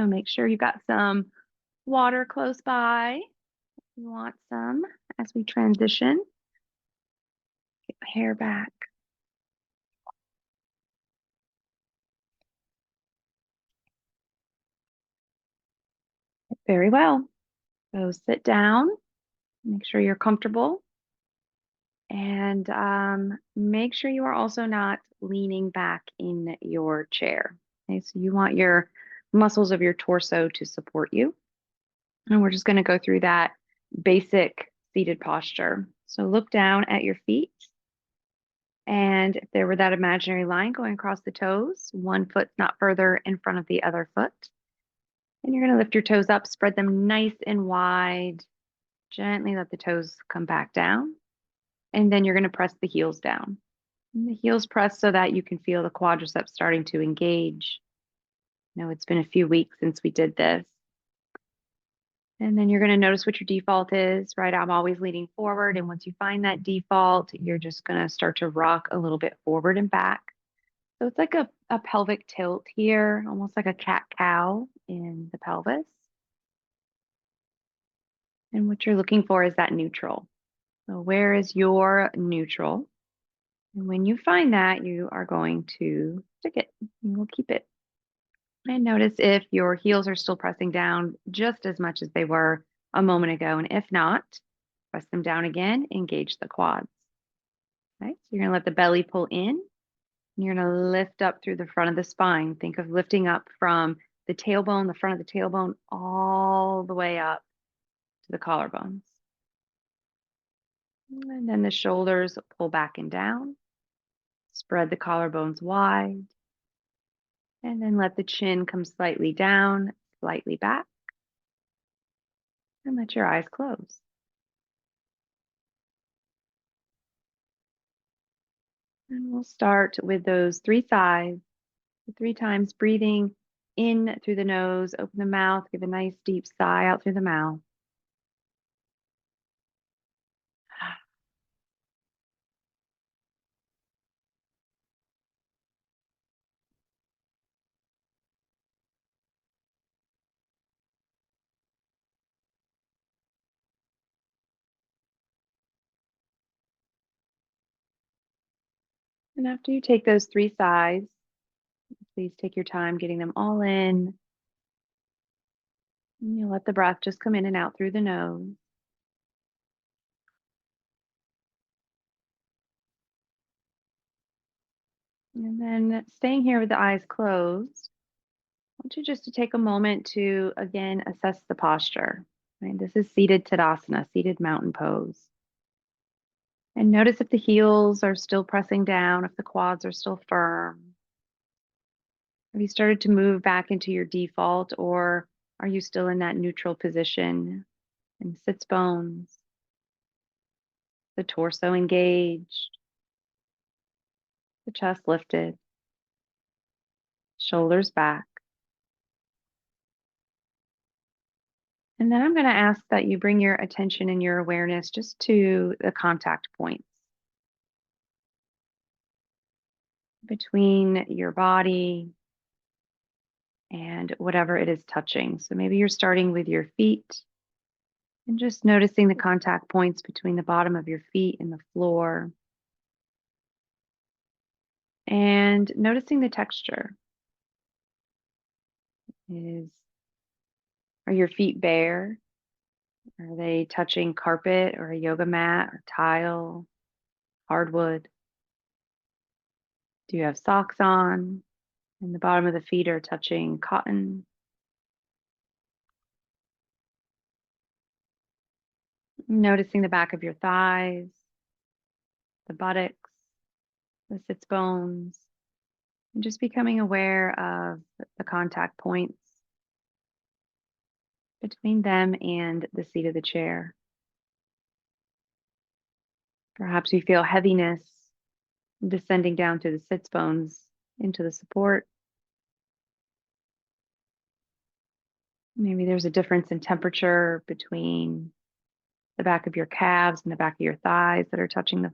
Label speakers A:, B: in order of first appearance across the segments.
A: So make sure you've got some water close by. You want some as we transition. Get my hair back. Very well. So sit down, make sure you're comfortable, and make sure you are also not leaning back in your chair. Okay, so you want your muscles of your torso to support you. And we're just going to go through that basic seated posture. So look down at your feet. And if there were that imaginary line going across the toes, one foot's not further in front of the other foot. And you're going to lift your toes up, spread them nice and wide. Gently let the toes come back down. And then you're going to press the heels down. And the heels press so that you can feel the quadriceps starting to engage. You know, it's been a few weeks since we did this. And then you're going to notice what your default is, right? I'm always leaning forward. And once you find that default, you're just going to start to rock a little bit forward and back. So it's like a pelvic tilt here, almost like a cat-cow in the pelvis. And what you're looking for is that neutral. So where is your neutral? And when you find that, you are going to stick it. And we'll keep it. And notice if your heels are still pressing down just as much as they were a moment ago. And if not, press them down again, engage the quads. Right? So you're going to let the belly pull in. And you're going to lift up through the front of the spine. Think of lifting up from the tailbone, the front of the tailbone, all the way up to the collarbones. And then the shoulders pull back and down. Spread the collarbones wide. And then let the chin come slightly down, slightly back. And let your eyes close. And we'll start with those 3 sighs, 3 times breathing in through the nose, open the mouth, give a nice deep sigh out through the mouth. And after you take those 3 sighs, please take your time getting them all in. And you let the breath just come in and out through the nose. And then staying here with the eyes closed, I want you just to take a moment to, again, assess the posture. Right? This is seated Tadasana, seated mountain pose. And notice if the heels are still pressing down, if the quads are still firm. Have you started to move back into your default, or are you still in that neutral position? And sits bones, the torso engaged, the chest lifted, shoulders back. And then I'm going to ask that you bring your attention and your awareness just to the contact points between your body and whatever it is touching. So maybe you're starting with your feet and just noticing the contact points between the bottom of your feet and the floor. And noticing the texture. Are your feet bare? Are they touching carpet or a yoga mat or tile, hardwood? Do you have socks on? And the bottom of the feet are touching cotton. Noticing the back of your thighs, the buttocks, the sits bones, and just becoming aware of the contact points between them and the seat of the chair. Perhaps you feel heaviness descending down to the sits bones into the support. Maybe there's a difference in temperature between the back of your calves and the back of your thighs that are touching the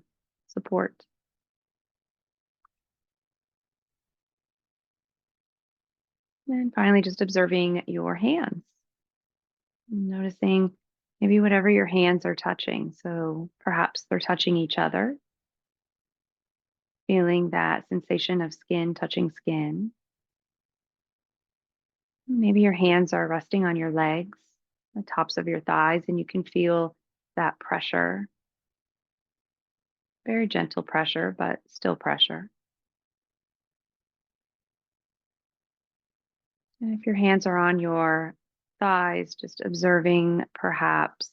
A: support. And finally, just observing your hands, noticing maybe whatever your hands are touching. So perhaps they're touching each other, feeling that sensation of skin touching skin. Maybe your hands are resting on your legs, the tops of your thighs, and you can feel that pressure, very gentle pressure, but still pressure. And if your hands are on your thighs, just observing perhaps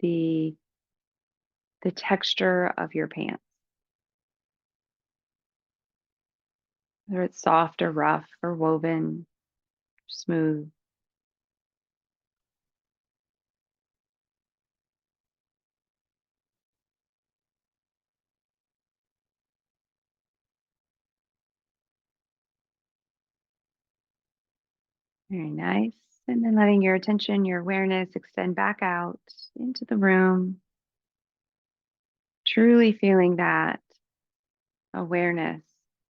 A: the the texture of your pants, whether it's soft or rough or woven, smooth. Very nice. And then letting your attention, your awareness extend back out into the room, truly feeling that awareness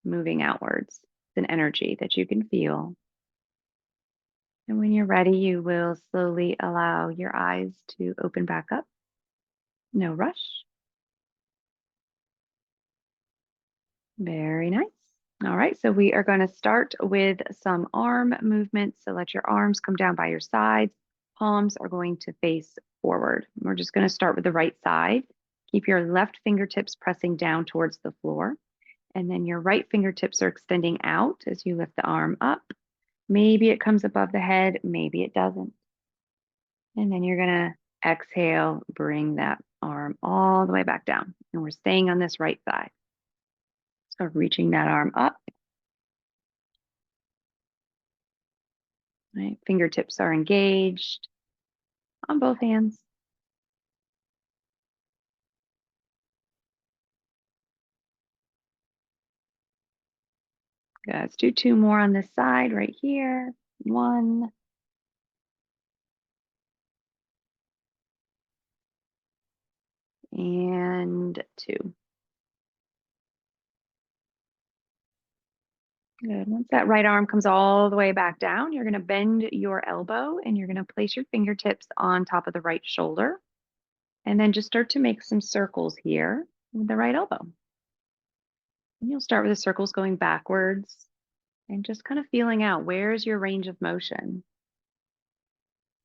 A: moving outwards. It's an energy that you can feel. And when you're ready, you will slowly allow your eyes to open back up. No rush. Very nice. All right, so we are going to start with some arm movements. So let your arms come down by your sides. Palms are going to face forward. We're just going to start with the right side. Keep your left fingertips pressing down towards the floor. And then your right fingertips are extending out as you lift the arm up. Maybe it comes above the head, maybe it doesn't. And then you're going to exhale, bring that arm all the way back down. And we're staying on this right side. So reaching that arm up. Right? Fingertips are engaged on both hands. Good. Let's do two more on this side right here. One and two. Good. Once that right arm comes all the way back down, you're going to bend your elbow and you're going to place your fingertips on top of the right shoulder. And then just start to make some circles here with the right elbow. And you'll start with the circles going backwards and just kind of feeling out where's your range of motion.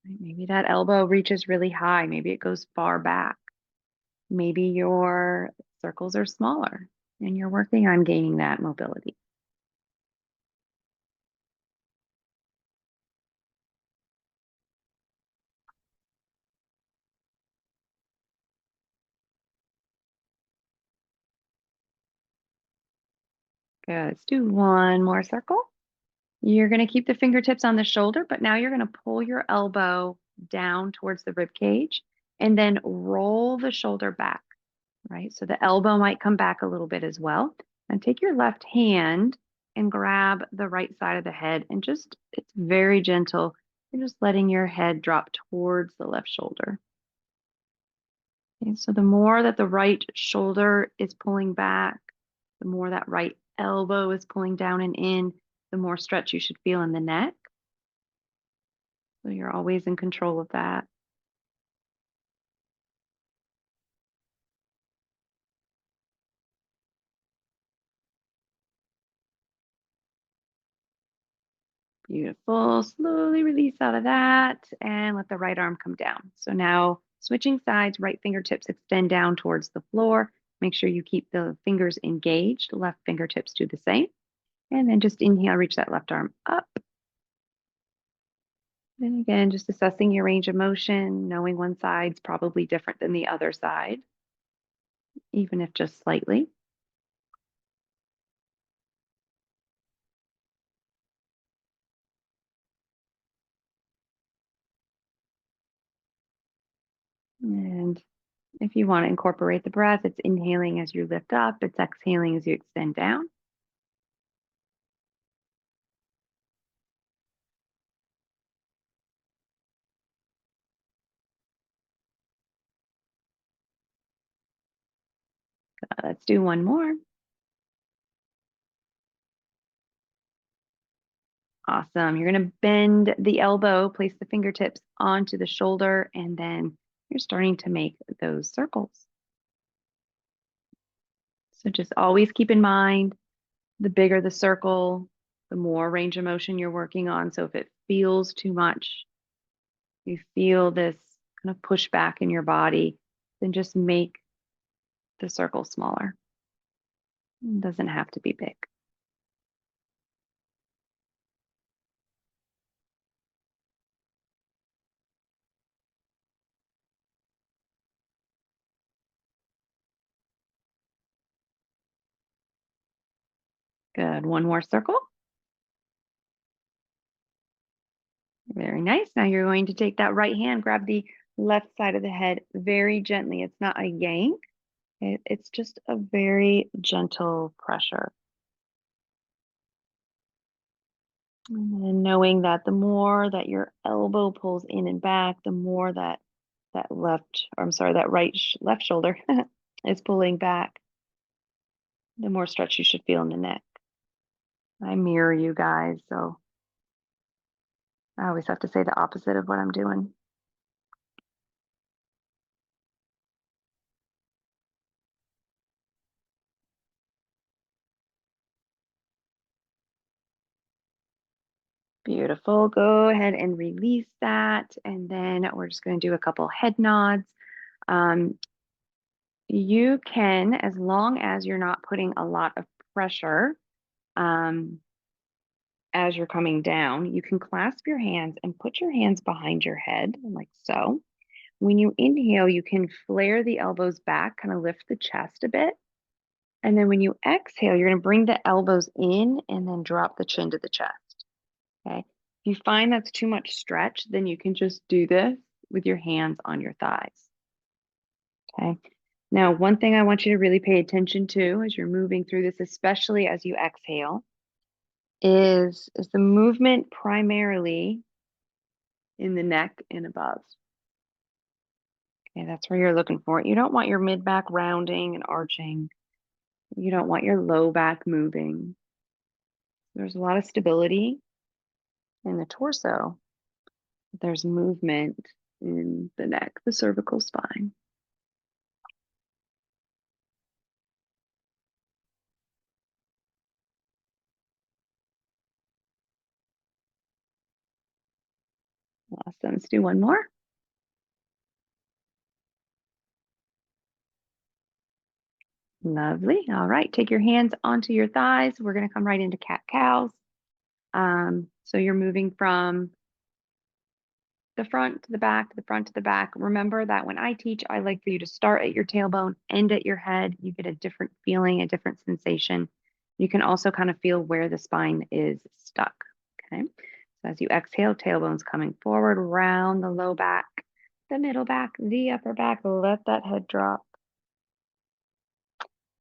A: Right? Maybe that elbow reaches really high. Maybe it goes far back. Maybe your circles are smaller and you're working on gaining that mobility. Good. Let's do one more circle. You're going to keep the fingertips on the shoulder, but now you're going to pull your elbow down towards the rib cage and then roll the shoulder back, right? So the elbow might come back a little bit as well. And take your left hand and grab the right side of the head and just, it's very gentle. You're just letting your head drop towards the left shoulder. Okay, so the more that the right shoulder is pulling back, the more that right elbow is pulling down and in, the more stretch you should feel in the neck. So you're always in control of that. Beautiful. Slowly release out of that and let the right arm come down. So now switching sides, right fingertips extend down towards the floor. Make sure you keep the fingers engaged. Left fingertips do the same. And then just inhale, reach that left arm up. And again, just assessing your range of motion, knowing one side's probably different than the other side, even if just slightly. And if you want to incorporate the breath, it's inhaling as you lift up, it's exhaling as you extend down. Let's do one more. Awesome. You're going to bend the elbow, place the fingertips onto the shoulder, and then you're starting to make those circles. So just always keep in mind, the bigger the circle, the more range of motion you're working on. So if it feels too much, you feel this kind of pushback in your body, then just make the circle smaller. It doesn't have to be big. Good. One more circle. Very nice. Now you're going to take that right hand, grab the left side of the head very gently. It's not a yank, it's just a very gentle pressure. And knowing that the more that your elbow pulls in and back, the more that that left shoulder is pulling back, the more stretch you should feel in the neck. I mirror you guys, so I always have to say the opposite of what I'm doing. Beautiful. Go ahead and release that. And then we're just going to do a couple head nods. Um, you can, as long as you're not putting a lot of pressure um, as you're coming down, you can clasp your hands and put your hands behind your head, like so. When you inhale, you can flare the elbows back, kind of lift the chest a bit. And then when you exhale, you're going to bring the elbows in and then drop the chin to the chest. Okay. If you find that's too much stretch, then you can just do this with your hands on your thighs. Okay. Now, one thing I want you to really pay attention to as you're moving through this, especially as you exhale, is the movement primarily in the neck and above. Okay, that's where you're looking for it. You don't want your mid back rounding and arching. You don't want your low back moving. There's a lot of stability in the torso. There's movement in the neck, the cervical spine. Awesome. Let's do one more. Lovely. All right. Take your hands onto your thighs. We're going to come right into cat cows. So you're moving from the front to the back, to the front to the back. Remember that when I teach, I like for you to start at your tailbone, end at your head. You get a different feeling, a different sensation. You can also kind of feel where the spine is stuck. Okay. So as you exhale, tailbone's coming forward, round the low back, the middle back, the upper back. Let that head drop.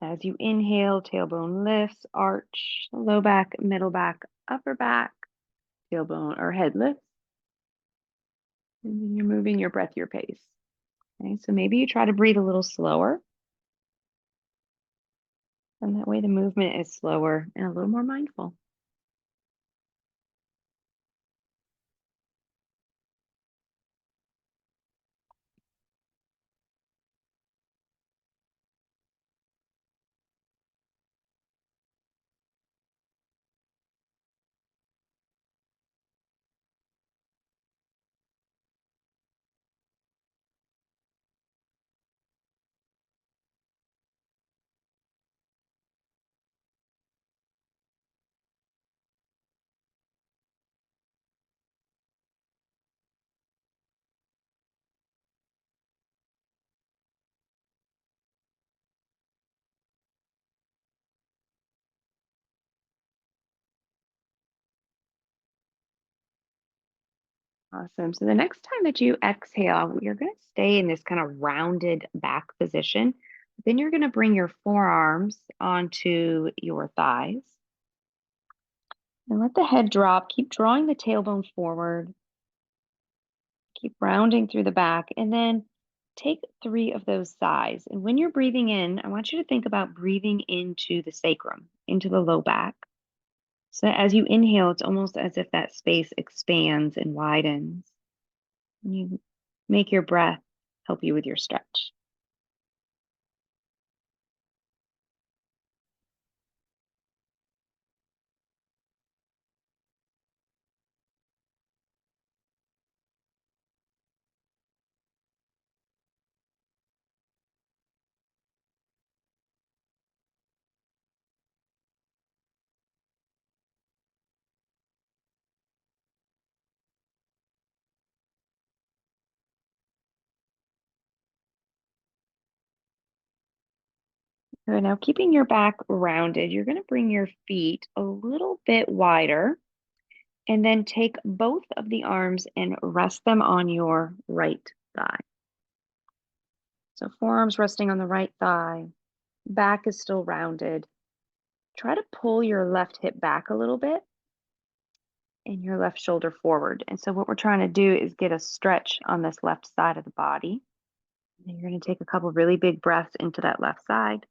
A: As you inhale, tailbone lifts, arch, low back, middle back, upper back, tailbone or head lifts. And then you're moving your breath, your pace. Okay, so maybe you try to breathe a little slower. And that way the movement is slower and a little more mindful. Awesome. So the next time that you exhale, you're going to stay in this kind of rounded back position. Then you're going to bring your forearms onto your thighs and let the head drop. Keep drawing the tailbone forward. Keep rounding through the back and then take 3 of those sighs. And when you're breathing in, I want you to think about breathing into the sacrum, into the low back. So as you inhale, it's almost as if that space expands and widens. And you make your breath help you with your stretch. So now keeping your back rounded, you're going to bring your feet a little bit wider and then take both of the arms and rest them on your right thigh. So forearms resting on the right thigh, back is still rounded. Try to pull your left hip back a little bit and your left shoulder forward. And so what we're trying to do is get a stretch on this left side of the body. And you're going to take a couple really big breaths into that left side.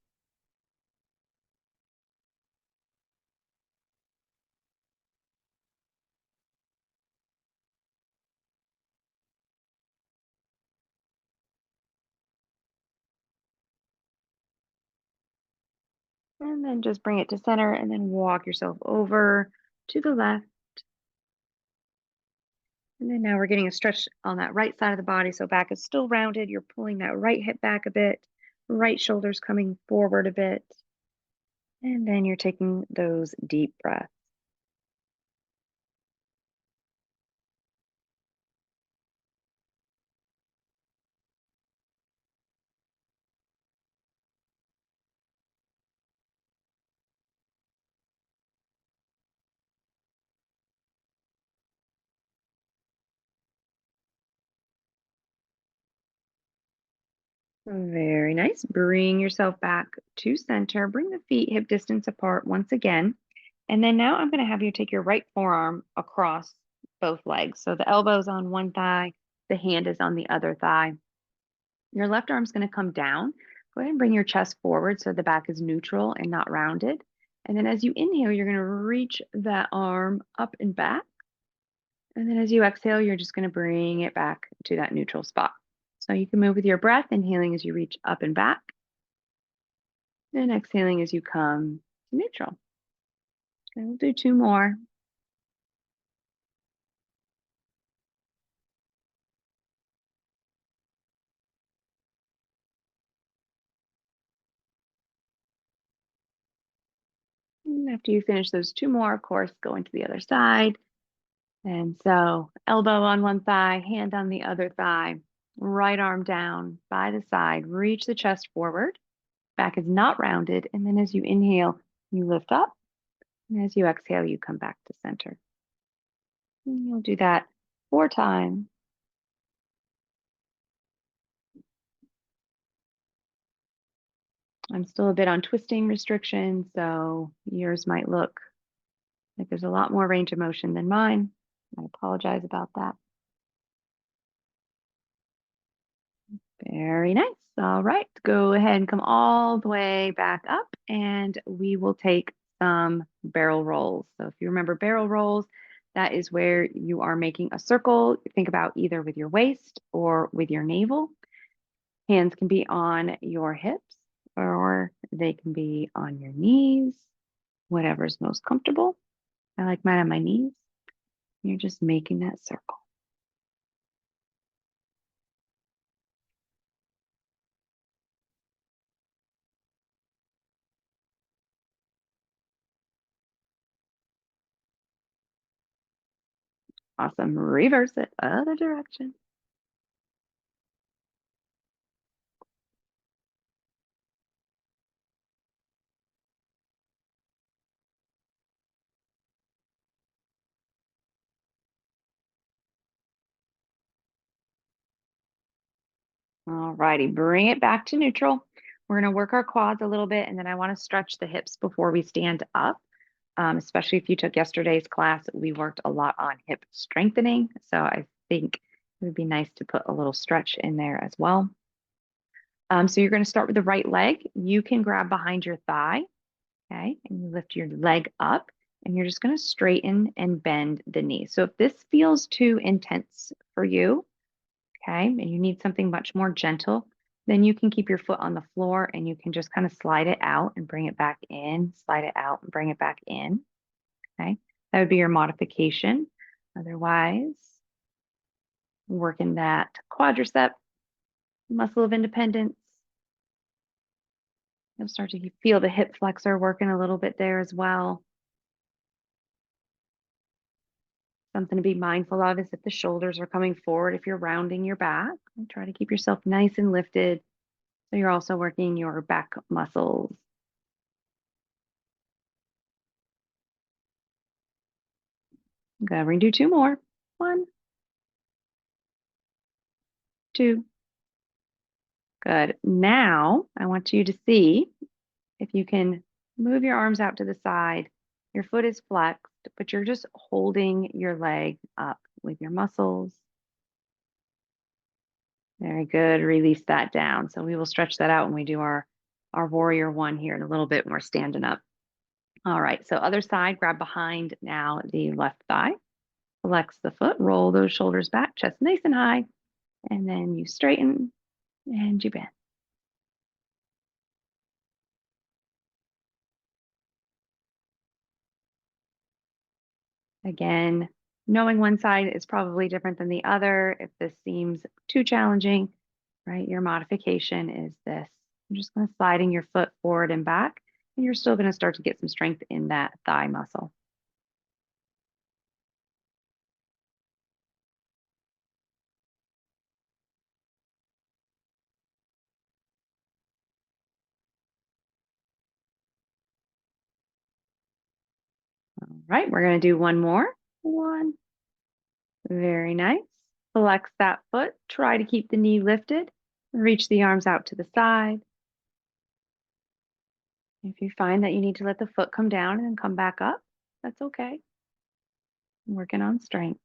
A: And then just bring it to center and then walk yourself over to the left. And then now we're getting a stretch on that right side of the body. So back is still rounded. You're pulling that right hip back a bit, right shoulder's coming forward a bit. And then you're taking those deep breaths. Very nice. Bring yourself back to center. Bring the feet hip distance apart once again. And then now I'm going to have you take your right forearm across both legs. So the elbow's on one thigh, the hand is on the other thigh. Your left arm's going to come down. Go ahead and bring your chest forward so the back is neutral and not rounded. And then as you inhale, you're going to reach that arm up and back. And then as you exhale, you're just going to bring it back to that neutral spot. So you can move with your breath, inhaling as you reach up and back, and exhaling as you come to neutral. And we'll do two more. And after you finish those two more, of course, going to the other side. And so elbow on one thigh, hand on the other thigh, right arm down by the side, reach the chest forward. Back is not rounded. And then as you inhale, you lift up. And as you exhale, you come back to center. And you'll do that 4 times. I'm still a bit on twisting restriction, so yours might look like there's a lot more range of motion than mine. I apologize about that. Very nice. All right, go ahead and come all the way back up and we will take some barrel rolls. So if you remember barrel rolls, that is where you are making a circle. Think about either with your waist or with your navel. Hands can be on your hips or they can be on your knees, whatever's most comfortable. I like mine on my knees. You're just making that circle. Awesome. Reverse it, other direction. All righty, bring it back to neutral. We're going to work our quads a little bit, and then I want to stretch the hips before we stand up. Especially if you took yesterday's class, we worked a lot on hip strengthening. So I think it would be nice to put a little stretch in there as well. So you're going to start with the right leg. You can grab behind your thigh, okay, and you lift your leg up. and you're just going to straighten and bend the knee. So if this feels too intense for you, okay, and you need something much more gentle, then you can keep your foot on the floor and you can just kind of slide it out and bring it back in, slide it out and bring it back in. Okay, that would be your modification. Otherwise, working that quadricep muscle of independence. You'll start to feel the hip flexor working a little bit there as well. Something to be mindful of is if the shoulders are coming forward, if you're rounding your back, try to keep yourself nice and lifted. So you're also working your back muscles. Okay, we're gonna do two more. 1, 2. Good. Now I want you to see if you can move your arms out to the side. Your foot is flexed, but you're just holding your leg up with your muscles. Very good. Release that down. So we will stretch that out when we do our warrior one here in a little bit when we're standing up. All right. So other side, grab behind now the left thigh. Flex the foot, roll those shoulders back, chest nice and high. And then you straighten and you bend. Again, knowing one side is probably different than the other. If this seems too challenging, right, your modification is this. I'm just going to sliding your foot forward and back, and you're still going to start to get some strength in that thigh muscle. All right, we're going to do one more. One. Very nice. Flex that foot. Try to keep the knee lifted. Reach the arms out to the side. If you find that you need to let the foot come down and then come back up, that's okay. Working on strength.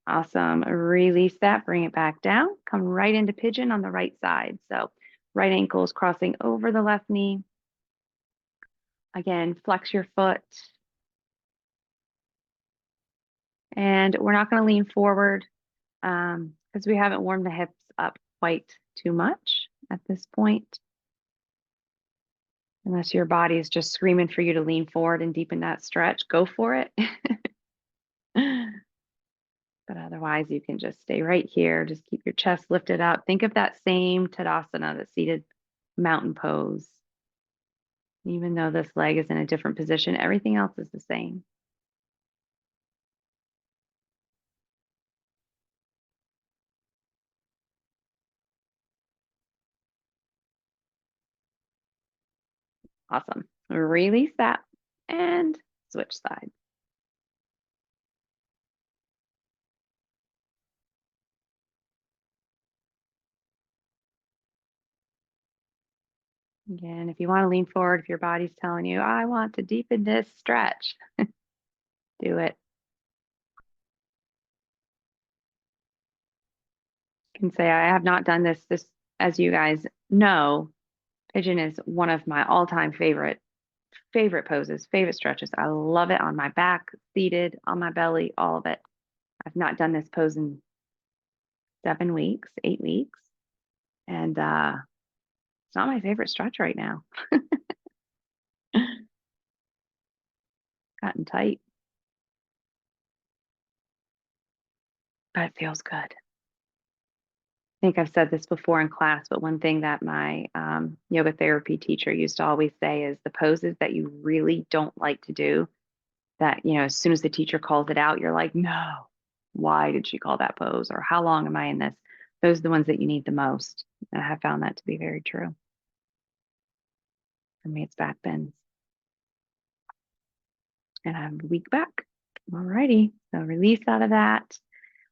A: Awesome. Release that, bring it back down. Come right into pigeon on the right side. So right ankle is crossing over the left knee. Again, flex your foot. And we're not going to lean forward because we haven't warmed the hips up quite too much at this point. Unless your body is just screaming for you to lean forward and deepen that stretch, go for it. But otherwise, you can just stay right here. Just keep your chest lifted up. Think of that same Tadasana, the seated mountain pose. Even though this leg is in a different position, everything else is the same. Awesome. Release that and switch sides. Again, if you want to lean forward, if your body's telling you, I want to deepen this stretch, do it. You can say, I have not done this. This, as you guys know, pigeon is one of my all-time favorite poses, favorite stretches. I love it on my back, seated, on my belly, all of it. I've not done this pose in 7 weeks, 8 weeks. And it's not my favorite stretch right now. Gotten tight, but it feels good. I think I've said this before in class, but one thing that my yoga therapy teacher used to always say is the poses that you really don't like to do, that, as soon as the teacher calls it out, you're like, no, why did she call that pose? Or how long am I in this? Those are the ones that you need the most. And I have found that to be very true. For me, it's back bends. And I have a weak back. All righty. So release out of that.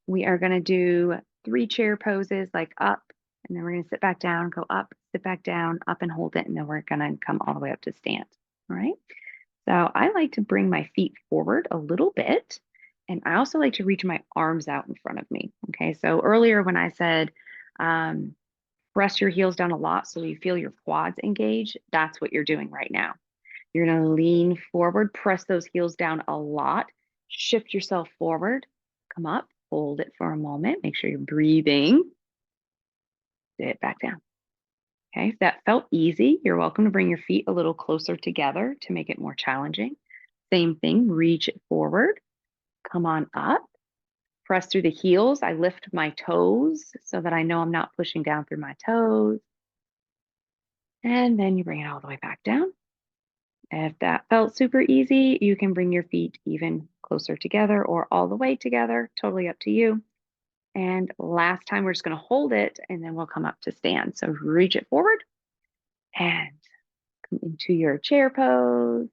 A: We are going to do 3 chair poses, like up, and then we're going to sit back down, go up, sit back down, up and hold it. And then we're going to come all the way up to stand. All right. So I like to bring my feet forward a little bit. And I also like to reach my arms out in front of me. Okay. So earlier when I said, press your heels down a lot so you feel your quads engage, that's what you're doing right now. You're going to lean forward, press those heels down a lot, shift yourself forward, come up, hold it for a moment, make sure you're breathing, sit back down. Okay, if that felt easy, you're welcome to bring your feet a little closer together to make it more challenging. Same thing, reach it forward, come on up, press through the heels. I lift my toes so that I know I'm not pushing down through my toes. And then you bring it all the way back down. If that felt super easy, you can bring your feet even closer together or all the way together, totally up to you. And last time, we're just going to hold it and then we'll come up to stand. So reach it forward and come into your chair pose.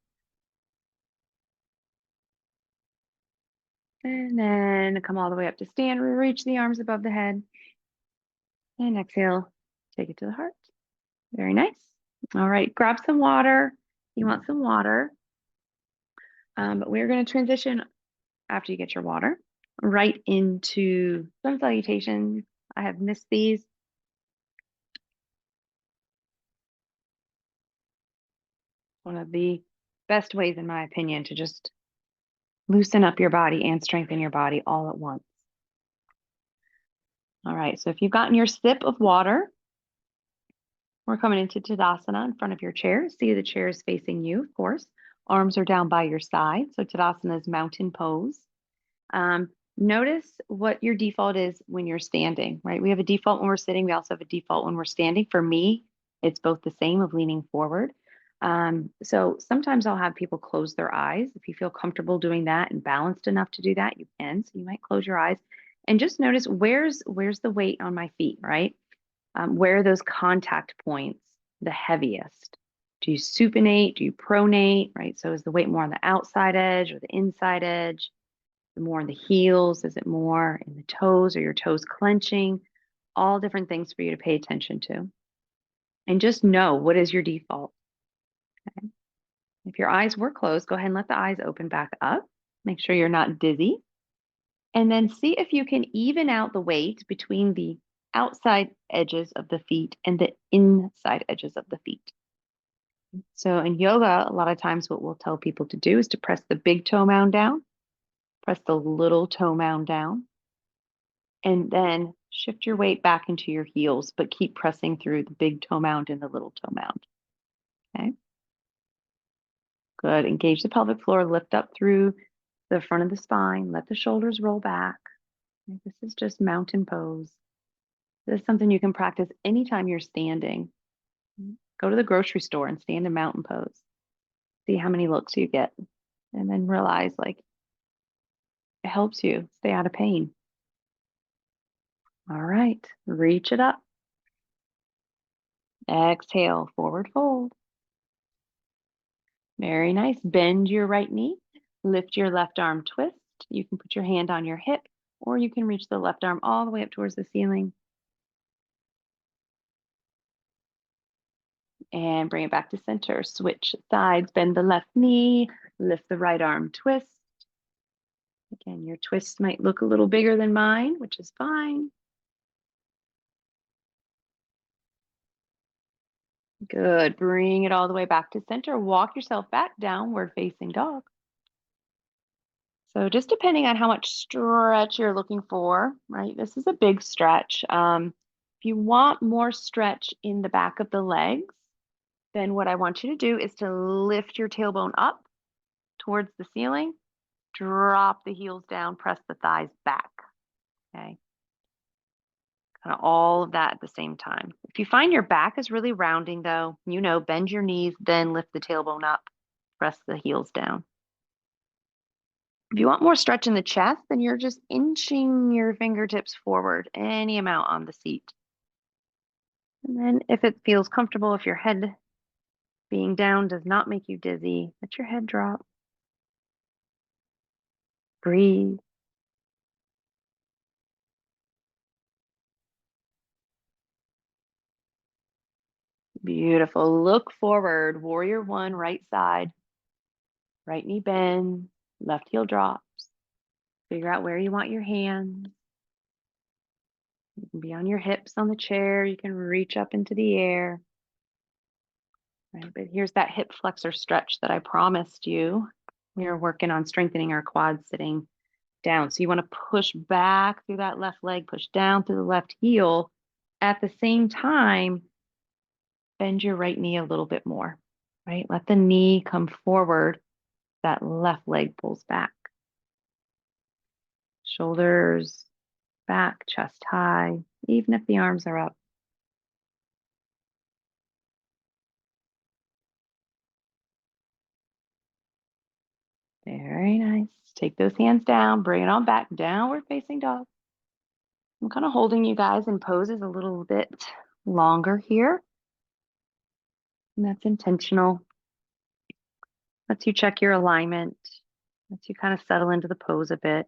A: And then come all the way up to stand. Reach the arms above the head. And exhale, take it to the heart. Very nice. All right, grab some water. You want some water. But we're going to transition after you get your water right into sun salutations. I have missed these. One of the best ways, in my opinion, to just loosen up your body and strengthen your body all at once. All right, so if you've gotten your sip of water, we're coming into Tadasana in front of your chair. See, the chair is facing you, of course. Arms are down by your side. So Tadasana is mountain pose. Notice what your default is when you're standing, right? We have a default when we're sitting. We also have a default when we're standing. For me, it's both the same of leaning forward. So sometimes I'll have people close their eyes. If you feel comfortable doing that and balanced enough to do that, you can. So you might close your eyes and just notice where's the weight on my feet, right? Where are those contact points the heaviest? Do you supinate? Do you pronate, right? So is the weight more on the outside edge or the inside edge? More in the heels? Is it more in the toes or your toes clenching? All different things for you to pay attention to. And just know what is your default. Okay? If your eyes were closed, go ahead and let the eyes open back up. Make sure you're not dizzy. And then see if you can even out the weight between the outside edges of the feet and the inside edges of the feet. So in yoga, a lot of times what we'll tell people to do is to press the big toe mound down, press the little toe mound down, and then shift your weight back into your heels, but keep pressing through the big toe mound and the little toe mound. Okay. Good. Engage the pelvic floor, lift up through the front of the spine, let the shoulders roll back. This is just mountain pose. This is something you can practice anytime you're standing. Go to the grocery store and stand in mountain pose. See how many looks you get. And then realize like it helps you stay out of pain. All right, reach it up. Exhale, forward fold. Very nice. Bend your right knee. Lift your left arm, twist. You can put your hand on your hip, or you can reach the left arm all the way up towards the ceiling. And bring it back to center. Switch sides, bend the left knee, lift the right arm, twist. Again, your twist might look a little bigger than mine, which is fine. Good. Bring it all the way back to center. Walk yourself back, downward facing dog. So just depending on how much stretch you're looking for, right? This is a big stretch. If you want more stretch in the back of the legs, then what I want you to do is to lift your tailbone up towards the ceiling, drop the heels down, press the thighs back. Okay. Kind of all of that at the same time. If you find your back is really rounding though, bend your knees, then lift the tailbone up, press the heels down. If you want more stretch in the chest, then you're just inching your fingertips forward any amount on the seat. And then if it feels comfortable, if your head being down does not make you dizzy, let your head drop. Breathe. Beautiful. Look forward. Warrior one, right side. Right knee bends, left heel drops. Figure out where you want your hands. You can be on your hips on the chair. You can reach up into the air. Right, but here's that hip flexor stretch that I promised you. We are working on strengthening our quads sitting down. So you want to push back through that left leg, push down through the left heel. At the same time, bend your right knee a little bit more, right? Let the knee come forward. That left leg pulls back. Shoulders back, chest high, even if the arms are up. Very nice. Take those hands down, bring it on back, downward facing dog. I'm kind of holding you guys in poses a little bit longer here. And that's intentional. Lets you check your alignment. Lets you kind of settle into the pose a bit.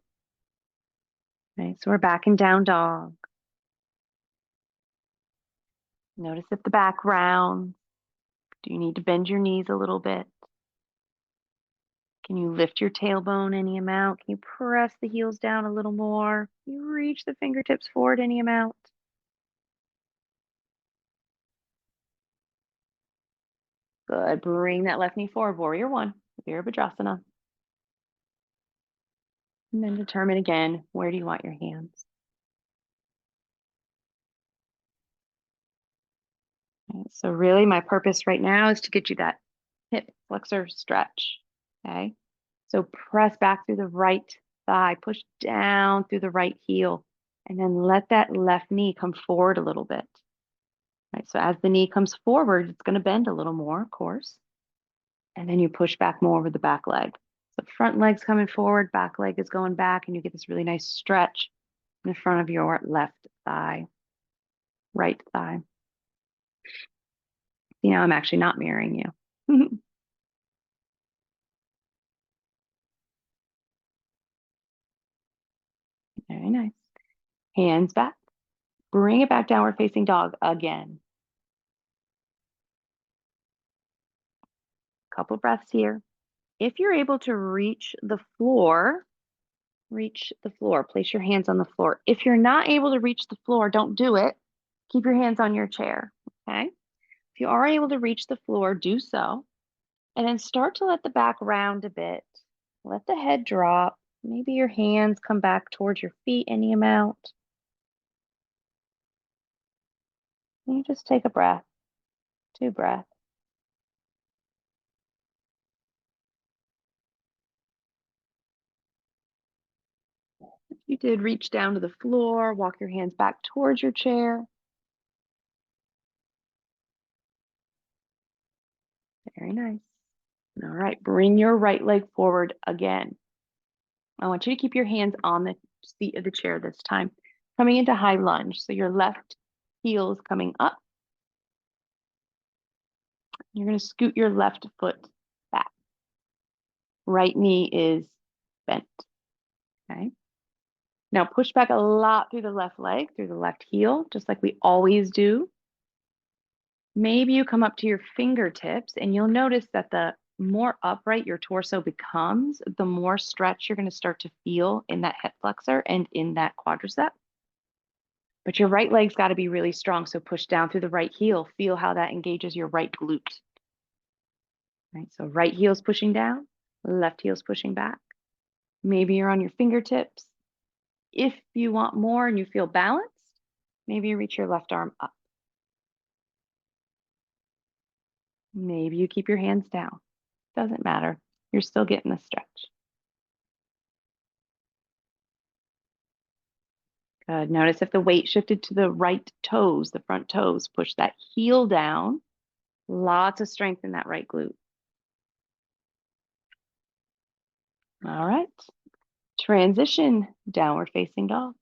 A: Okay, so we're back in down dog. Notice if the back rounds. Do you need to bend your knees a little bit? Can you lift your tailbone any amount? Can you press the heels down a little more? Can you reach the fingertips forward any amount? Good. Bring that left knee forward. Warrior one, Virabhadrasana. And then determine again, where do you want your hands? Okay, so really my purpose right now is to get you that hip flexor stretch. Okay. So press back through the right thigh, push down through the right heel, and then let that left knee come forward a little bit. Right. So as the knee comes forward, it's going to bend a little more, of course. And then you push back more over the back leg. So front leg's coming forward, back leg is going back, and you get this really nice stretch in the front of your left thigh, right thigh. See, now I'm actually not mirroring you. Very nice. Hands back. Bring it back, downward facing dog again. Couple breaths here. If you're able to reach the floor, place your hands on the floor. If you're not able to reach the floor, don't do it. Keep your hands on your chair, okay? If you are able to reach the floor, do so. And then start to let the back round a bit. Let the head drop. Maybe your hands come back towards your feet any amount. And you just take a breath, 2 breaths. If you did reach down to the floor, walk your hands back towards your chair. Very nice. All right, bring your right leg forward again. I want you to keep your hands on the seat of the chair this time. Coming into high lunge. So your left heel is coming up. You're going to scoot your left foot back. Right knee is bent. Okay. Now push back a lot through the left leg, through the left heel, just like we always do. Maybe you come up to your fingertips and you'll notice that the more upright your torso becomes, the more stretch you're going to start to feel in that hip flexor and in that quadricep. But your right leg's got to be really strong. So push down through the right heel. Feel how that engages your right glute. Right. So right heel's pushing down, left heel's pushing back. Maybe you're on your fingertips. If you want more and you feel balanced, maybe you reach your left arm up. Maybe you keep your hands down. Doesn't matter. You're still getting the stretch. Good. Notice if the weight shifted to the right toes, the front toes, push that heel down. Lots of strength in that right glute. All right. Transition, downward facing dog.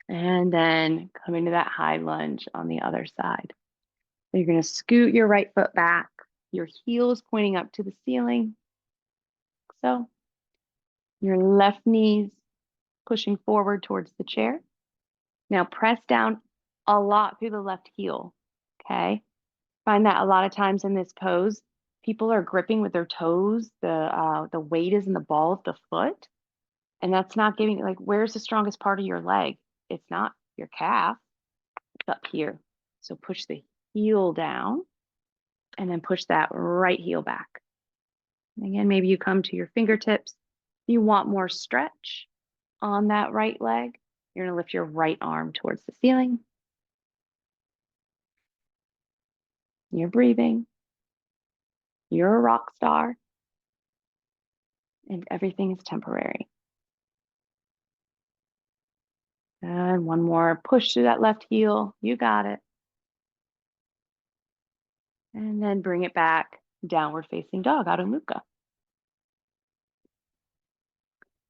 A: And then come into that high lunge on the other side. So you're going to scoot your right foot back. Your heel is pointing up to the ceiling. So your left knee's pushing forward towards the chair. Now press down a lot through the left heel, okay? Find that a lot of times in this pose, people are gripping with their toes. The weight is in the ball of the foot. And that's not giving, like, where's the strongest part of your leg? It's not your calf, it's up here. So push the heel down and then push that right heel back. And again, maybe you come to your fingertips. If you want more stretch on that right leg, you're going to lift your right arm towards the ceiling. You're breathing. You're a rock star. And everything is temporary. And one more push through that left heel. You got it. And then bring it back, downward facing dog, Adho Mukha.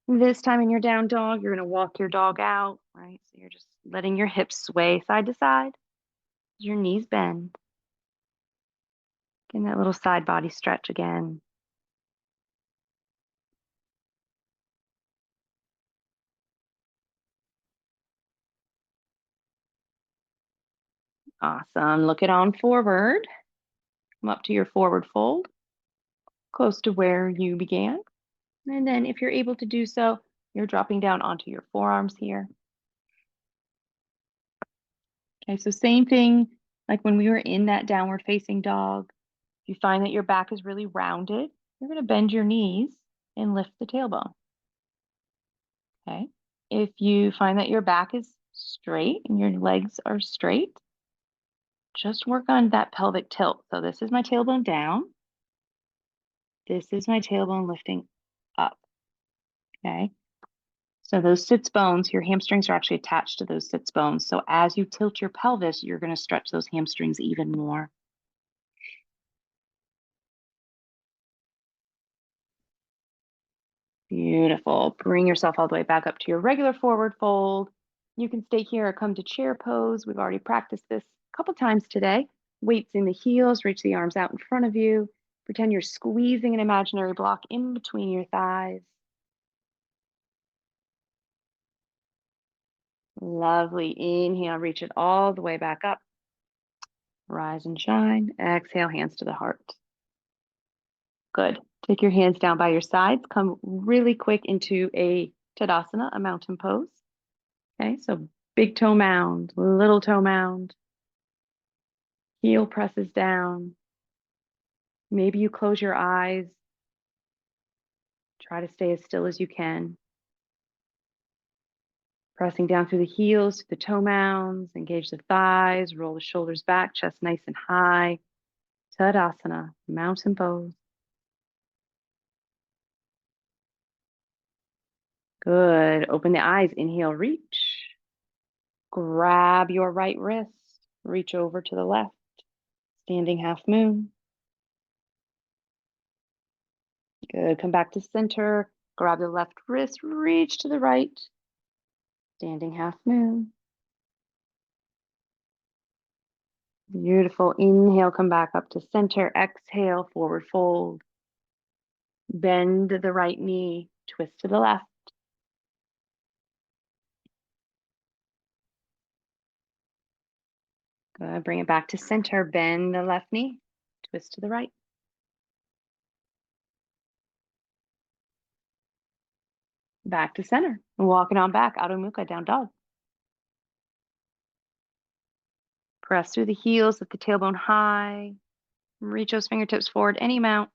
A: This time in your down dog, you're going to walk your dog out, right? So you're just letting your hips sway side to side, your knees bend. Getting that little side body stretch again. Awesome. Look it on forward. Come up to your forward fold, close to where you began. And then if you're able to do so, you're dropping down onto your forearms here. Okay, so same thing like when we were in that downward facing dog. If you find that your back is really rounded, you're going to bend your knees and lift the tailbone. Okay. If you find that your back is straight and your legs are straight, just work on that pelvic tilt. So this is my tailbone down. This is my tailbone lifting up. Okay. So those sits bones, your hamstrings are actually attached to those sits bones. So as you tilt your pelvis, you're going to stretch those hamstrings even more. Beautiful. Bring yourself all the way back up to your regular forward fold. You can stay here or come to chair pose. We've already practiced this a couple times today. Weights in the heels, reach the arms out in front of you. Pretend you're squeezing an imaginary block in between your thighs. Lovely. Inhale, reach it all the way back up. Rise and shine. Exhale, hands to the heart. Good. Take your hands down by your sides. Come really quick into a Tadasana, a mountain pose. Okay, so big toe mound, little toe mound. Heel presses down. Maybe you close your eyes. Try to stay as still as you can. Pressing down through the heels, to the toe mounds, engage the thighs, roll the shoulders back, chest nice and high. Tadasana, mountain pose. Good. Open the eyes. Inhale, reach. Grab your right wrist. Reach over to the left. Standing half moon. Good. Come back to center. Grab the left wrist. Reach to the right. Standing half moon. Beautiful. Inhale, come back up to center. Exhale, forward fold. Bend the right knee. Twist to the left. Good. Bring it back to center. Bend the left knee. Twist to the right. Back to center. Walking on back. Adho Mukha, down dog. Press through the heels, lift the tailbone high. Reach those fingertips forward any amount.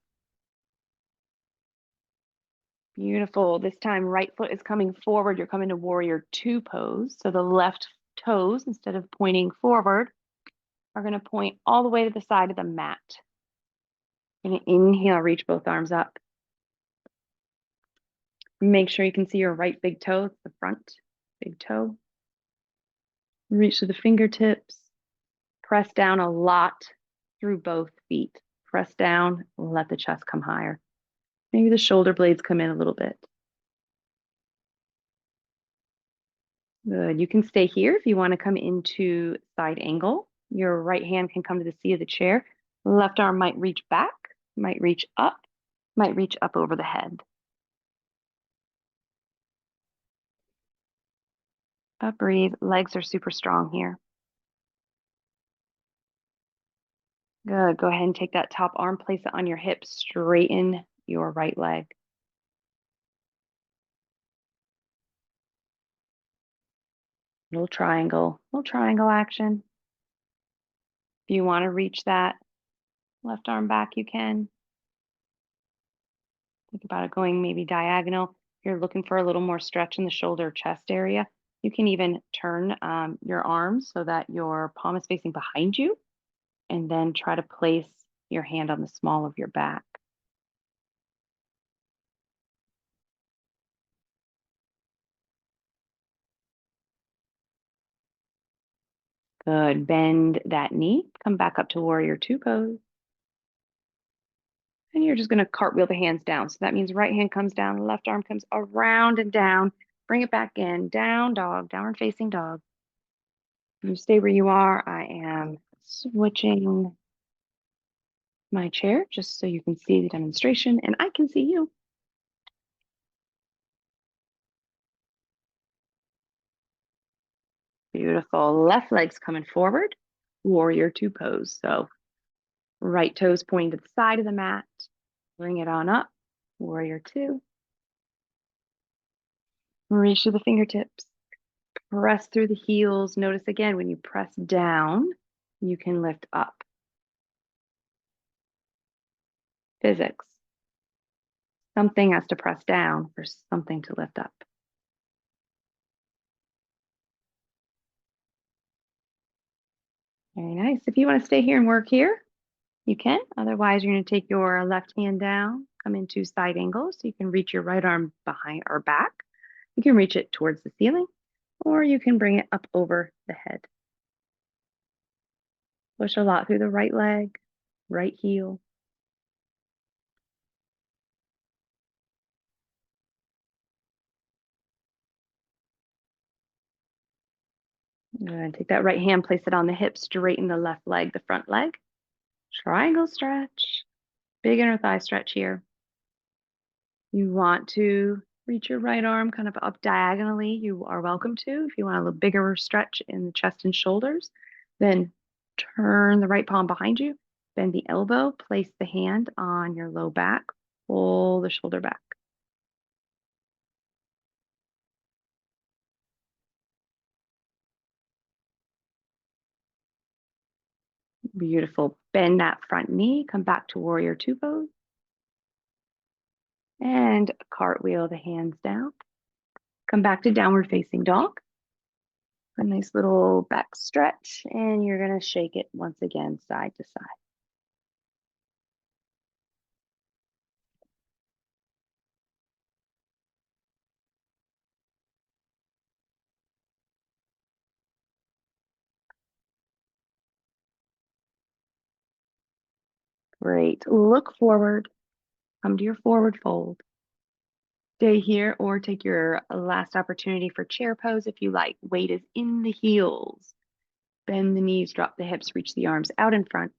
A: Beautiful. This time, right foot is coming forward. You're coming to warrior two pose. So the left toes, instead of pointing forward, are going to point all the way to the side of the mat. You're going to inhale, reach both arms up. Make sure you can see your right big toe, it's the front big toe. Reach to the fingertips. Press down a lot through both feet. Press down, let the chest come higher. Maybe the shoulder blades come in a little bit. Good. You can stay here if you want to come into side angle. Your right hand can come to the seat of the chair. Left arm might reach back, might reach up over the head. But breathe. Legs are super strong here. Good. Go ahead and take that top arm, place it on your hip, straighten your right leg. Little triangle action. If you want to reach that left arm back, you can. Think about it going maybe diagonal. If you're looking for a little more stretch in the shoulder chest area, you can even turn your arms so that your palm is facing behind you and then try to place your hand on the small of your back. Good. Bend that knee. Come back up to warrior two pose. And you're just going to cartwheel the hands down. So that means right hand comes down, left arm comes around and down. Bring it back in. Down dog, downward facing dog. You stay where you are. I am switching my chair just so you can see the demonstration and I can see you. Beautiful. Left leg's coming forward. Warrior two pose. So right toes pointing to the side of the mat. Bring it on up. Warrior two. Reach to the fingertips. Press through the heels. Notice again, when you press down, you can lift up. Physics. Something has to press down for something to lift up. Very nice. If you want to stay here and work here, you can. Otherwise, you're going to take your left hand down, come into side angle so you can reach your right arm behind or back. You can reach it towards the ceiling, or you can bring it up over the head. Push a lot through the right leg, right heel. And take that right hand, place it on the hip, straighten the left leg, the front leg. Triangle stretch. Big inner thigh stretch here. You want to reach your right arm kind of up diagonally. You are welcome to. If you want a little bigger stretch in the chest and shoulders, then turn the right palm behind you, bend the elbow, place the hand on your low back, pull the shoulder back. Beautiful. Bend that front knee, come back to warrior two pose. And cartwheel the hands down. Come back to downward facing dog. A nice little back stretch, and you're going to shake it once again, side to side. Great. Look forward. Come to your forward fold. Stay here or take your last opportunity for chair pose if you like. Weight is in the heels. Bend the knees, drop the hips, reach the arms out in front.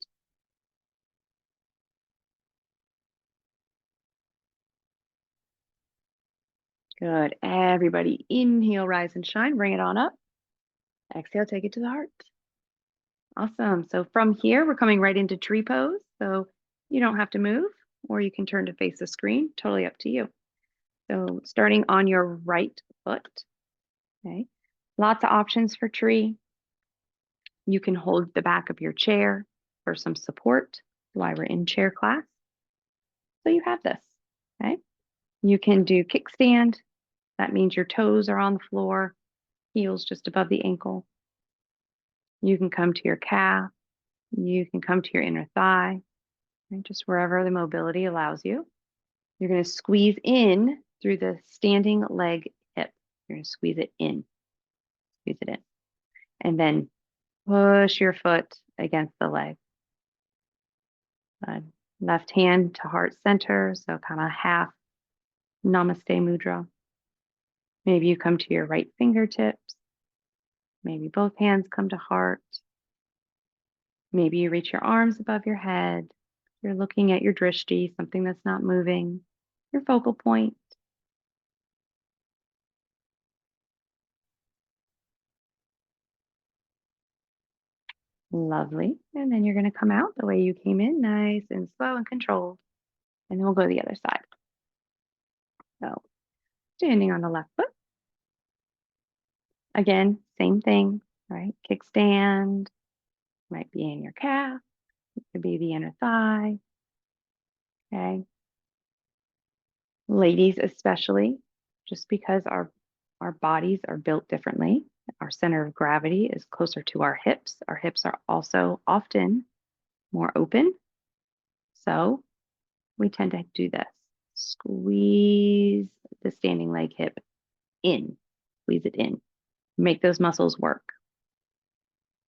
A: Good. Everybody inhale, rise and shine. Bring it on up. Exhale, take it to the heart. Awesome. So from here, we're coming right into tree pose. So you don't have to move, or you can turn to face the screen. Totally up to you. So starting on your right foot. Okay. Lots of options for tree. You can hold the back of your chair for some support while we're in chair class. So you have this. Okay. You can do kickstand. That means your toes are on the floor, heels just above the ankle. You can come to your calf. You can come to your inner thigh, right? Just wherever the mobility allows you. You're going to squeeze in through the standing leg hip. You're going to squeeze it in. Squeeze it in. And then push your foot against the leg. Left hand to heart center, so kind of half namaste mudra. Maybe you come to your right fingertips. Maybe both hands come to heart. Maybe you reach your arms above your head. You're looking at your drishti, something that's not moving, your focal point. Lovely. And then you're going to come out the way you came in, nice and slow and controlled. And then we'll go to the other side. So standing on the left foot. Again, same thing, right? Kickstand might be in your calf, it could be the inner thigh. Okay. Ladies, especially, just because our bodies are built differently. Our center of gravity is closer to our hips. Our hips are also often more open. So we tend to do this. Squeeze the standing leg hip in, squeeze it in, make those muscles work.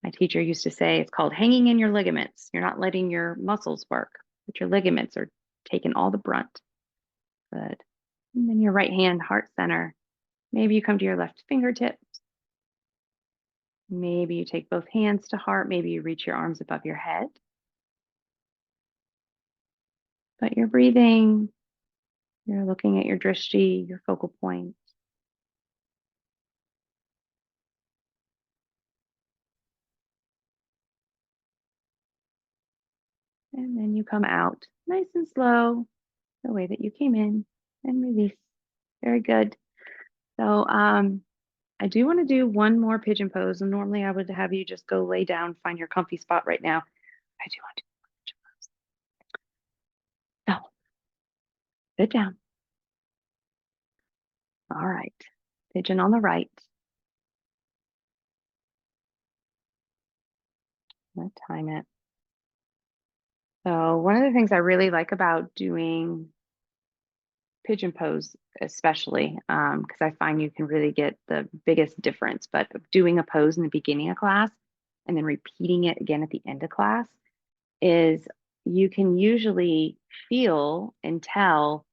A: My teacher used to say it's called hanging in your ligaments. You're not letting your muscles work, but your ligaments are taking all the brunt. Good. And then your right hand, heart center. Maybe you come to your left fingertips. Maybe you take both hands to heart. Maybe you reach your arms above your head. But you're breathing. You're looking at your drishti, your focal point. And then you come out nice and slow, the way that you came in, and release. Very good. So I do want to do one more pigeon pose. And normally I would have you just go lay down, find your comfy spot right now. I do want to do one pigeon pose. So sit down. All right. Pigeon on the right. Let's time it. So one of the things I really like about doing pigeon pose, especially because I find you can really get the biggest difference, but doing a pose in the beginning of class and then repeating it again at the end of class is you can usually feel and tell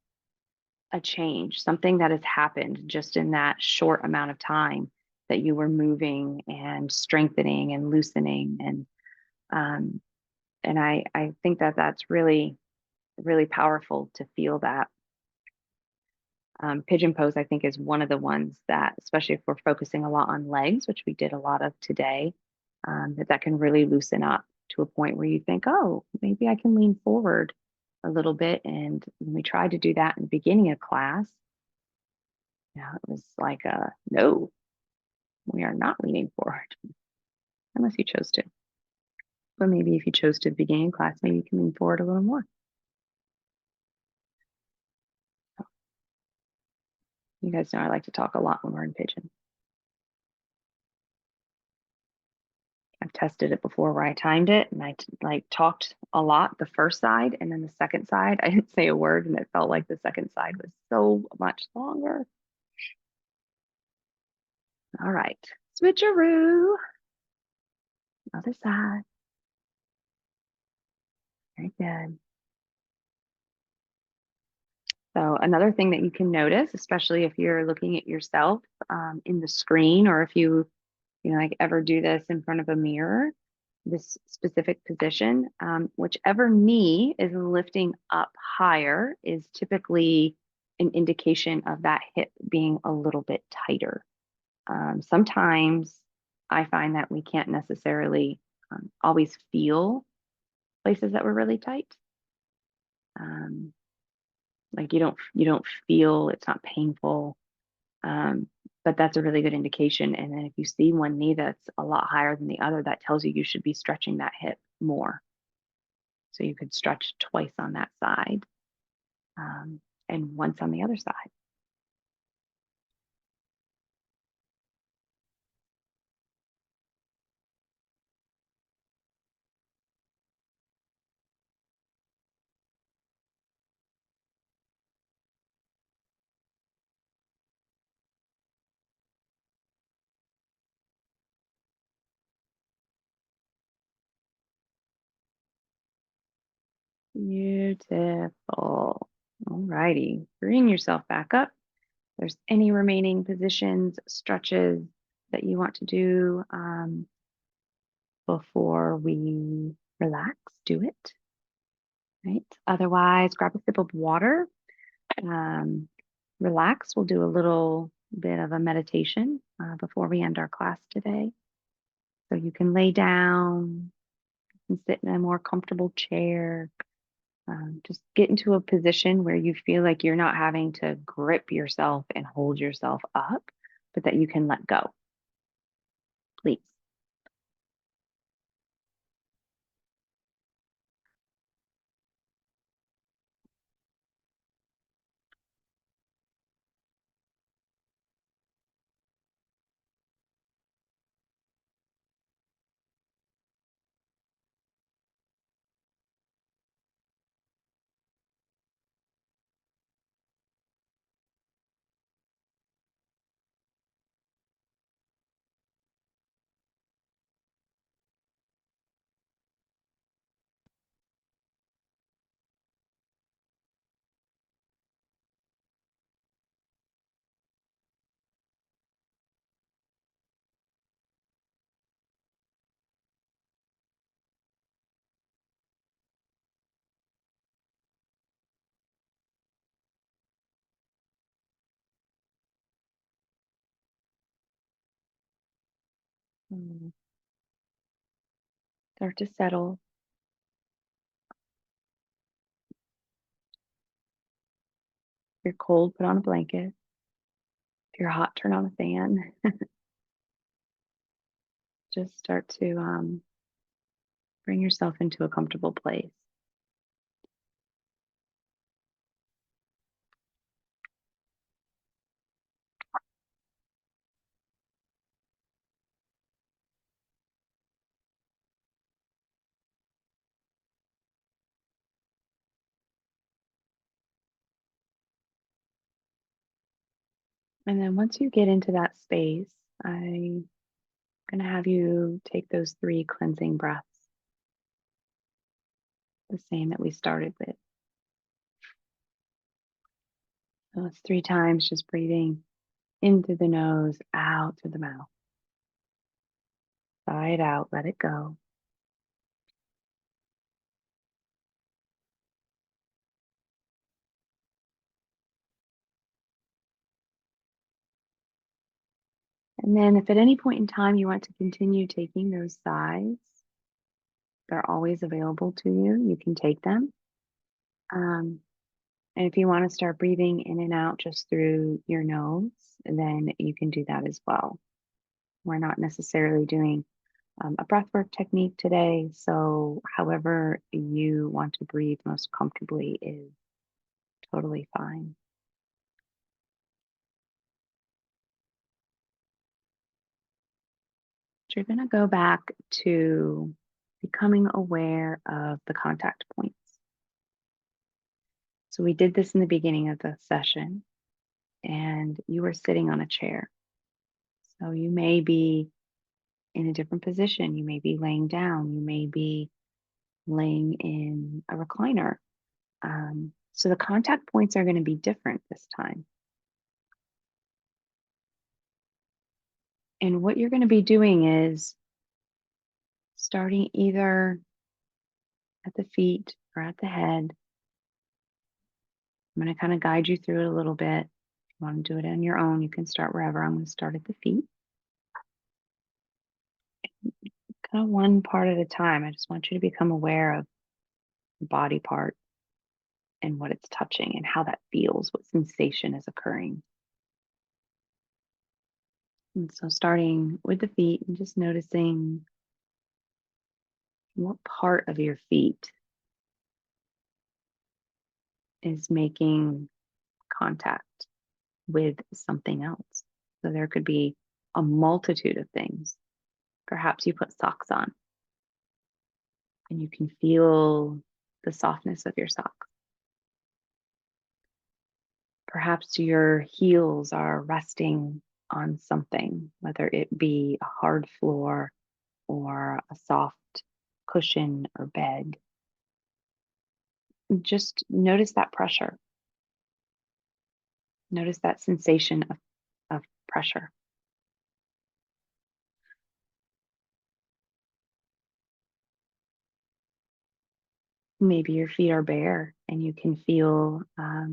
A: a change, something that has happened just in that short amount of time that you were moving and strengthening and loosening um, and I think that that's really really powerful to feel that. Pigeon pose, I think, is one of the ones that, especially if we're focusing a lot on legs, which we did a lot of today, that can really loosen up to a point where you think, oh, maybe I can lean forward a little bit. And when we tried to do that in the beginning of class, it was like, no, we are not leaning forward unless you chose to. But maybe if you chose to at the beginning of class, maybe you can lean forward a little more. You guys know I like to talk a lot when we're in pigeon. I've tested it before where I timed it and like talked a lot the first side, and then the second side I didn't say a word, and it felt like the second side was so much longer. All right, switcheroo. Other side. Very good. So another thing that you can notice, especially if you're looking at yourself in the screen, or if you know, like ever do this in front of a mirror, this specific position, whichever knee is lifting up higher is typically an indication of that hip being a little bit tighter. Sometimes I find that we can't necessarily always feel places that were really tight. Um, like you don't feel, it's not painful. Um, but that's a really good indication. And then if you see one knee that's a lot higher than the other, that tells you you should be stretching that hip more. So you could stretch twice on that side and once on the other side. Beautiful. All righty. Bring yourself back up. If there's any remaining positions, stretches that you want to do before we relax, do it. Right. Otherwise, grab a sip of water. Um, Relax. We'll do a little bit of a meditation before we end our class today. So you can lay down and sit in a more comfortable chair. Just get into a position where you feel like you're not having to grip yourself and hold yourself up, but that you can let go. Mm. Start to settle. If you're cold, put on a blanket. If you're hot, turn on a fan. Just start to bring yourself into a comfortable place. And then once you get into that space, I'm going to have you take those 3 cleansing breaths, the same that we started with. So it's 3 times just breathing in through the nose, out through the mouth. Sigh it out, let it go. And then if at any point in time you want to continue taking those sighs, they're always available to you. You can take them. Um, and if you want to start breathing in and out just through your nose, then you can do that as well. We're not necessarily doing a breathwork technique today. So, however you want to breathe most comfortably is totally fine. So, you're going to go back to becoming aware of the contact points. So, we did this in the beginning of the session, and you were sitting on a chair. So, you may be in a different position. You may be laying down. You may be laying in a recliner. So, the contact points are going to be different this time. And what you're going to be doing is starting either at the feet or at the head. I'm going to kind of guide you through it a little bit. If you want to do it on your own, you can start wherever. I'm going to start at the feet, kind of one part at a time. I just want you to become aware of the body part and what it's touching and how that feels, what sensation is occurring. And so, starting with the feet and just noticing what part of your feet is making contact with something else. So, there could be a multitude of things. Perhaps you put socks on and you can feel the softness of your socks. Perhaps your heels are resting on something, whether it be a hard floor or a soft cushion or bed. Just notice that pressure. Notice that sensation of pressure. Maybe your feet are bare and you can feel a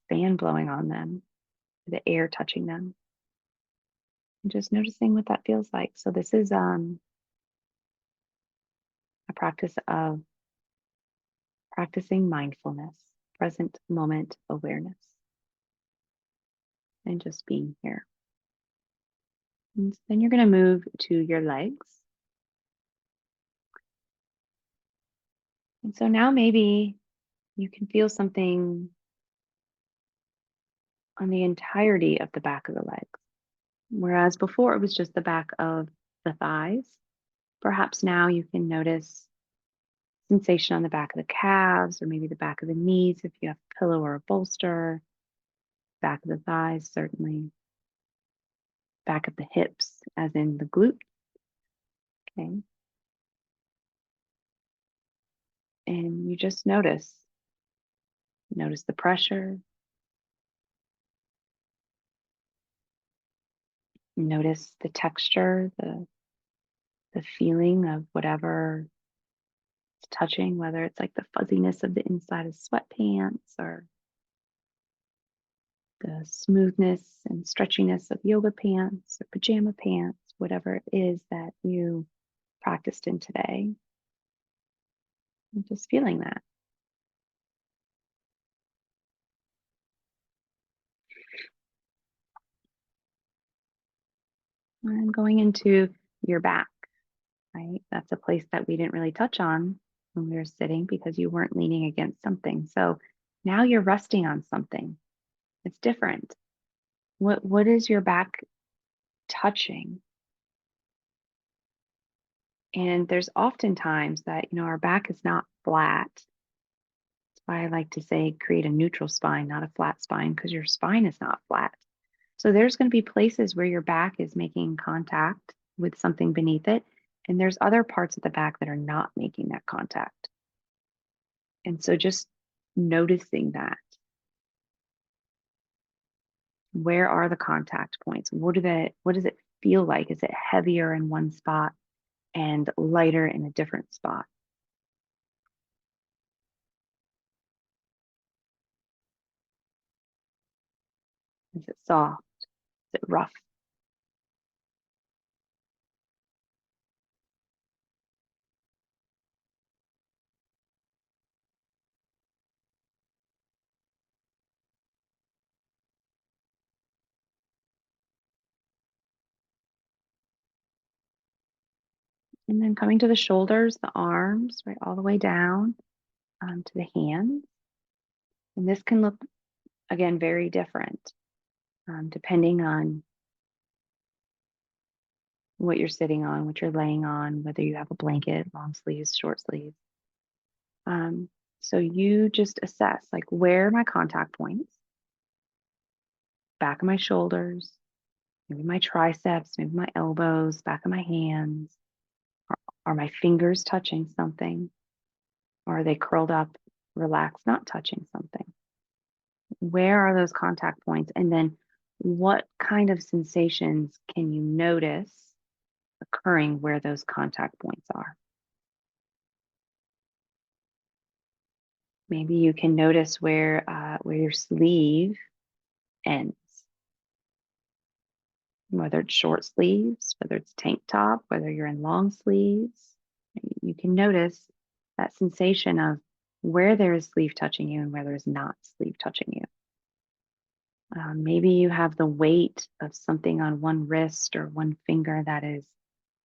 A: fan blowing on them, the air touching them, and just noticing what that feels like. So, this is a practice of practicing mindfulness, present moment awareness, and just being here. And then you're going to move to your legs. And so now maybe you can feel something on the entirety of the back of the legs. Whereas before it was just the back of the thighs. Perhaps now you can notice sensation on the back of the calves or maybe the back of the knees if you have a pillow or a bolster, back of the thighs, certainly, back of the hips, as in the glute. Okay. And you just notice the pressure, notice the texture, the feeling of whatever it's touching, whether it's like the fuzziness of the inside of sweatpants or the smoothness and stretchiness of yoga pants or pajama pants, whatever it is that you practiced in today. And just feeling that. And going into your back, right? That's a place that we didn't really touch on when we were sitting because you weren't leaning against something. So now you're resting on something. It's different. What is your back touching? And there's often times that, our back is not flat. That's why I like to say create a neutral spine, not a flat spine, because your spine is not flat. So there's going to be places where your back is making contact with something beneath it. And there's other parts of the back that are not making that contact. And so just noticing that. Where are the contact points? What does it feel like? Is it heavier in one spot and lighter in a different spot? Is it soft? Is it rough? And then coming to the shoulders, the arms, right, all the way down to the hands. And this can look, again, very different depending on what you're sitting on, what you're laying on, whether you have a blanket, long sleeves, short sleeves. Um, so you just assess like where are my contact points, back of my shoulders, maybe my triceps, maybe my elbows, back of my hands. Are my fingers touching something? Or are they curled up, relaxed, not touching something? Where are those contact points? And then what kind of sensations can you notice occurring where those contact points are? Maybe you can notice where your sleeve ends, whether it's short sleeves, whether it's tank top, whether you're in long sleeves. You can notice that sensation of where there is sleeve touching you and where there is not sleeve touching you. Maybe you have the weight of something on one wrist or one finger that is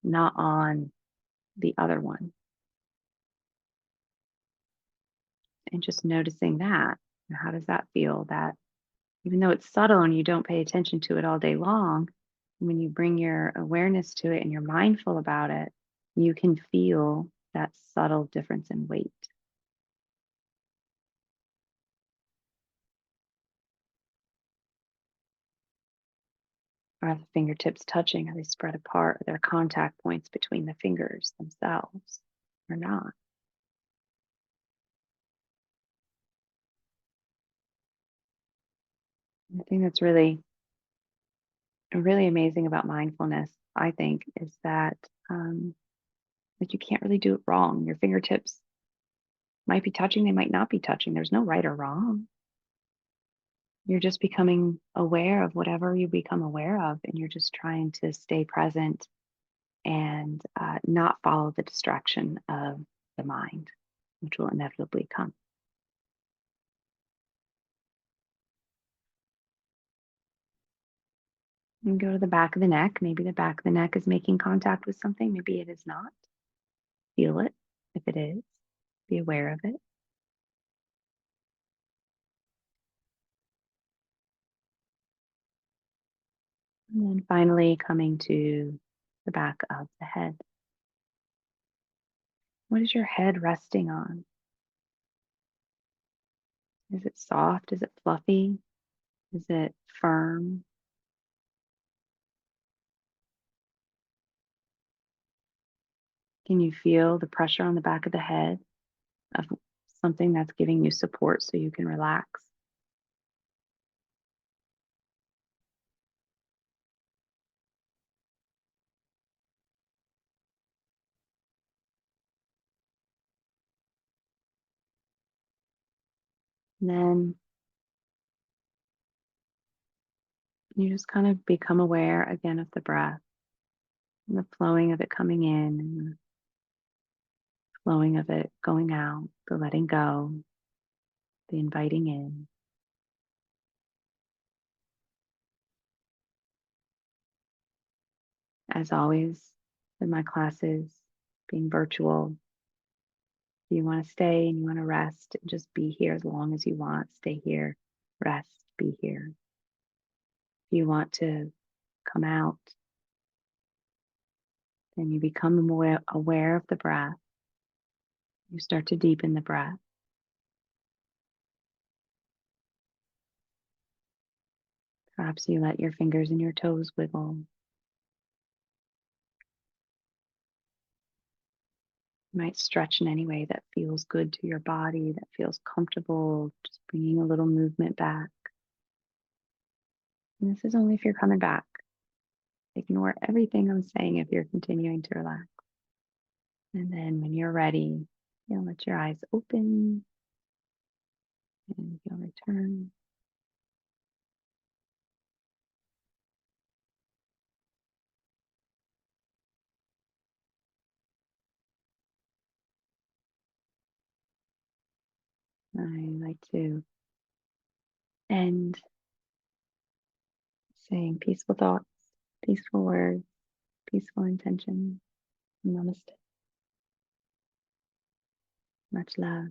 A: not on the other one. And just noticing that. How does that feel? That even though it's subtle and you don't pay attention to it all day long, when you bring your awareness to it and you're mindful about it, you can feel that subtle difference in weight. Are the fingertips touching? Are they spread apart? Are there contact points between the fingers themselves or not? The thing that's really amazing about mindfulness, I think, is that like you can't really do it wrong. Your fingertips might be touching, they might not be touching. There's no right or wrong. You're just becoming aware of whatever you become aware of, and you're just trying to stay present and not follow the distraction of the mind, which will inevitably come. And go to the back of the neck. Maybe the back of the neck is making contact with something. Maybe it is not. Feel it if it is. Be aware of it. And then finally coming to the back of the head. What is your head resting on? Is it soft? Is it fluffy? Is it firm? Can you feel the pressure on the back of the head of something that's giving you support so you can relax? And then you just kind of become aware again of the breath. and the flowing of it coming in and the flowing of it going out, the letting go, the inviting in. As always, with my classes being virtual, if you want to stay and you want to rest, just be here as long as you want. Stay here, rest, be here. If you want to come out, then you become aware of the breath. You start to deepen the breath. Perhaps you let your fingers and your toes wiggle. You might stretch in any way that feels good to your body, that feels comfortable, just bringing a little movement back. And this is only if you're coming back. Ignore everything I'm saying if you're continuing to relax. And then when you're ready, you'll let your eyes open and you'll return. I like to end saying peaceful thoughts, peaceful words, peaceful intention. Namaste. Much love.